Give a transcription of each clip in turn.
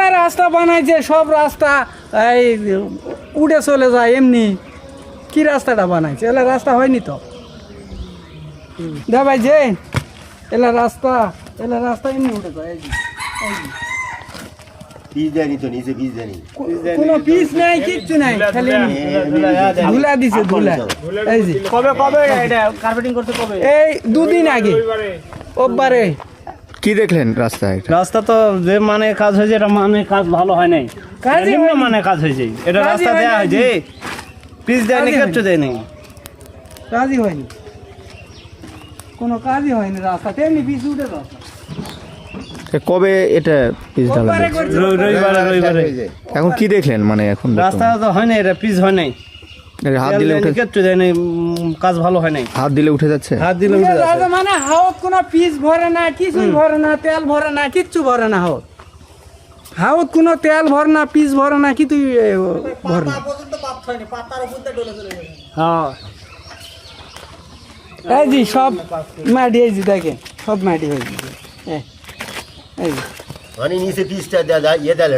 এলা রাস্তা বানাইছে, সব রাস্তা এই উড়ে চলে যায় এমনি। কি রাস্তাটা বানাইছে? এলা রাস্তা হয়নি তো। দে ভাই যে এলা রাস্তা এমনি উঠে যায়। এই যে, এই যে। পিস দেয়নি তো, নিচে পিস দেয়নি। কোনো পিস নাই, কিচ্ছু নাই, খালি ধুলা দিছে, ধুলা। এই যে কবে এটা কার্পেটিং করতে কবে? এই 2 দিন আগে ওবারে। কি দেখলেন রাস্তায়? রাস্তা তো যে মানে কাজ হয়েছে, এটা মানে কাজ ভালো হয় নাই, কাজই নিম্ন হয়নি। মানে কাজ হয়েছে। এটা কাজই রাস্তা হয় দেওয়া নাই। হয়েছে, পিস দেয়নি, কাজই কিচ্ছু দেয়নি। কাজই হয়নি, কোনো কাজই হয়নি রাস্তা, তেমনি পিস উঠে রাস্তা। কবে এটা পিচ ঢালা ওবারে হয়েছে? করছে, রবিবারে এখন কি দেখলেন মানে এখন রাস্তা তো হয় নাই, এটা পিস হয় নাই, এর হাত দিলে উঠে কিচ্ছু দেয়নি, কাজ ভালো হয় নাই। হাত দিলে উঠে যাচ্ছে? হাত দিলে উঠে যাচ্ছে। রাস্তা মানে হাওত কোনো পিস ভরে না, কিছুই ভরে না, তেল ভরে না, কিচ্ছু ভরে না। হাওত কোনো তেল ভরে না, পিস ভরে না, কিছুই ভরে না। হ্যাঁ, এই যে সব মাটি, এই যে দেখেন সব মাটি হয়ে গেছে। এই যে মানে নিচে পিসটা ইয়ে দেয়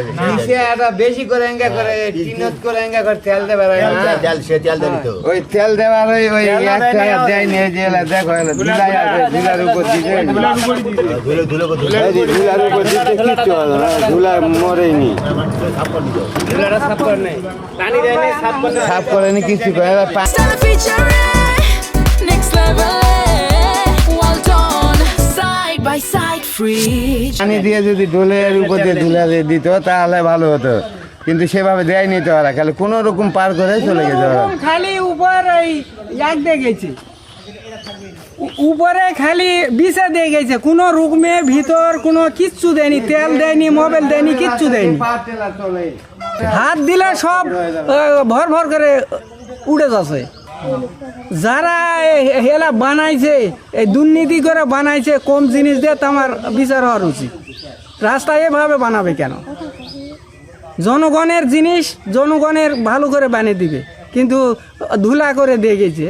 এটা বেশি করে এঙ্গা করে টিনত করে এঙ্গা করে তেল দেবার হয় না। তেল, সে তেল দেয়নি তো। ওই তেল দেবার ওই একটা দেয়নি, এই যে এলা দেখো এলা ধুলাই আছে, ধুলার উপর দিছে, ধুলে ধুলে ধুলে এই যে ধুলার উপর দিতে কিচ্ছু হলো না, ধুলা মরেনি, ধুলাটা সাফ করে নাই, পানি দেয় নাই, সাফ করে নাই। সাফ করেনি, কিছু করে না। Stella featuring next level. Well done, side by side, free. পানি দিয়ে যদি ডোলের উপর দিয়ে ধুলা দিয়ে দিত তাহলে ভালো হতো, কিন্তু সেভাবে দেয়নি তো ওরা, খালি কোনো রকম পার করে চলে গেছে ওরা। ওরকম খালি উপর এই এক দিয়ে গেছে, উপরে খালি বিছা দিয়ে গেছে, কোনো রুমে ভিতর কোনো কিচ্ছু দেয়নি, তেল দেয়নি, মোবাইল দেয়নি, কিচ্ছু দেয়নি। হাত দিলে সব ভর ভর করে উড়ে যাচ্ছে। যারা হেলা বানাইছে, এই দুর্নীতি করে বানাইছে, কম জিনিস দিয়ে তো আমার বিচার হওয়ার উচিত। রাস্তা এভাবে বানাবে কেন? জনগণের জিনিস জনগণের ভালো করে বানিয়ে দিবে, কিন্তু ধুলা করে দিয়ে গেছে।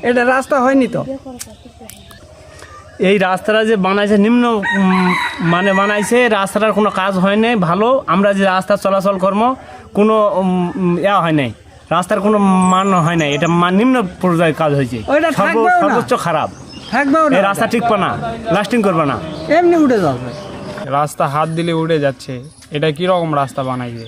এটা রাস্তা হয়নি তো। এই রাস্তাটা যে বানাইছে নিম্ন মানে বানাইছে, রাস্তাটার কোনো কাজ হয় নাই ভালো। আমরা যে রাস্তা চলাচল কর্ম কোনো ইয়া হয় নাই, রাস্তার কোনো মান হয় নাই, এটা নিম্ন পর্যায়ে কাজ হয়েছে, ওইটা থাকবেও না। সর্বোচ্চ খারাপ। থাকবেও এই না, রাস্তা টিকবে না, লাস্টিং করবে না। এমনি উঠে যাবে। রাস্তা হাত দিলে উড়ে যাচ্ছে, এটা কীরকম রাস্তা বানাইছে?